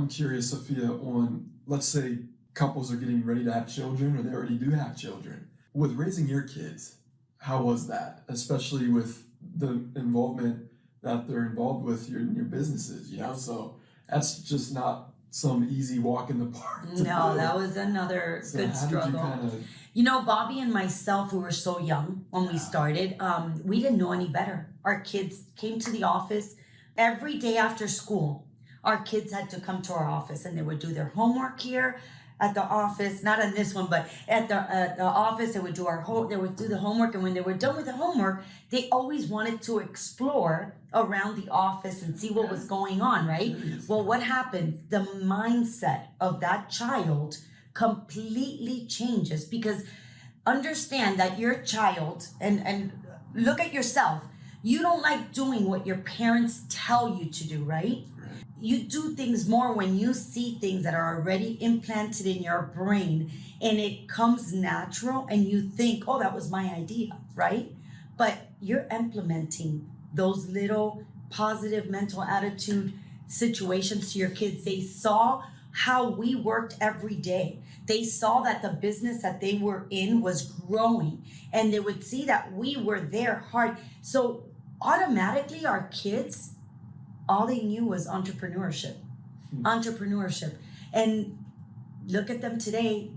I'm curious, Sophia, on, let's say couples are getting ready to have children or they already do have children. With raising your kids, how was that? Especially with the involvement that they're involved with in your businesses, you know? So that's just not some easy walk in the park. No, that was another good struggle. You know, Bobby and myself, we were so young when we started. We didn't know any better. Our kids came to the office every day after school. Our kids had to come to our office and they would do their homework here at the office, not on this one, but at the office. They would do they would do the homework, and when they were done with the homework, they always wanted to explore around the office and see what was going on, right? Well, what happens? The mindset of that child completely changes, because understand that your child, and look at yourself. You don't like doing what your parents tell you to do, right? You do things more when you see things that are already implanted in your brain and it comes natural and you think, oh, that was my idea, right? But you're implementing those little positive mental attitude situations to your kids. They saw how we worked every day. They saw that the business that they were in was growing, and they would see that we were there hard. So automatically our kids, all they knew was entrepreneurship. And look at them today.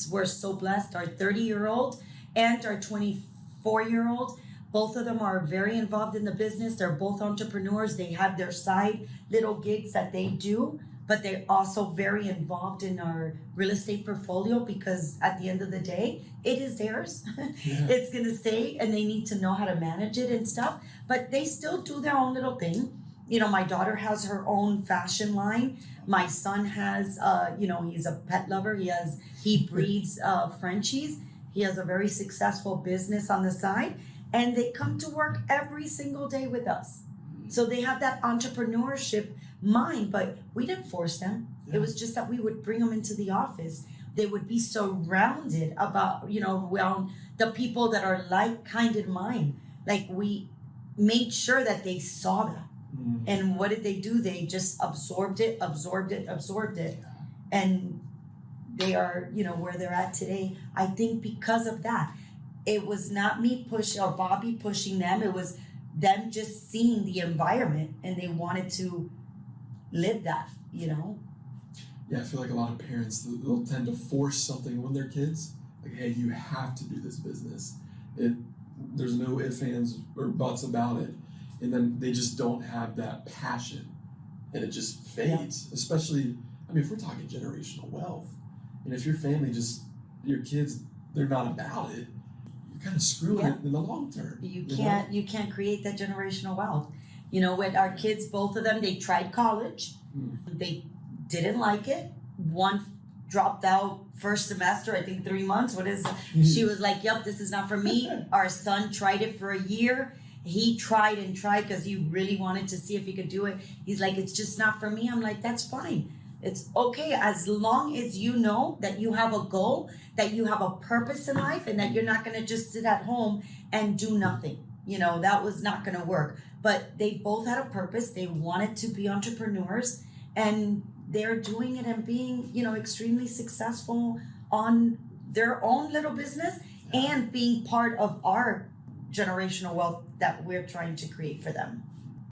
We're so blessed. Our 30-year-old and our 24-year-old, both of them are very involved in the business. They're both entrepreneurs. They have their side little gigs that they do, but they're also very involved in our real estate portfolio, because at the end of the day, it is theirs. It's going to stay, and they need to know how to manage it and stuff, but they still do their own little thing. You know, my daughter has her own fashion line. My son has, he's a pet lover. He breeds Frenchies. He has a very successful business on the side, and they come to work every single day with us. So they have that entrepreneurship mind, but we didn't force them. It was just that we would bring them into the office. They would be surrounded about, the people that are like-kinded mind. Like, we made sure that they saw that. And what did they do? They just absorbed it. And they are, where they're at today. I think because of that, it was not me pushing or Bobby pushing them. It was them just seeing the environment, and they wanted to live that, Yeah, I feel like a lot of parents, they'll tend to force something on their kids. Like, hey, you have to do this business. There's no ifs, ands, or buts about it. And then they just don't have that passion, and it just fades. Especially, if we're talking generational wealth, and if your family your kids, they're not about it, you're kind of screwing it in the long term. You can't create that generational wealth. With our kids, both of them, they tried college. They didn't like it. One dropped out first semester, I think 3 months. She was like, yep, this is not for me. Our son tried it for a year. He tried and tried because he really wanted to see if he could do it. He's like, it's just not for me. I'm like, that's fine. It's okay, as long as you know that you have a goal, that you have a purpose in life, and that you're not going to just sit at home and do nothing. That was not going to work. But they both had a purpose. They wanted to be entrepreneurs, and they're doing it and being, extremely successful on their own little business and being part of our generational wealth that we're trying to create for them.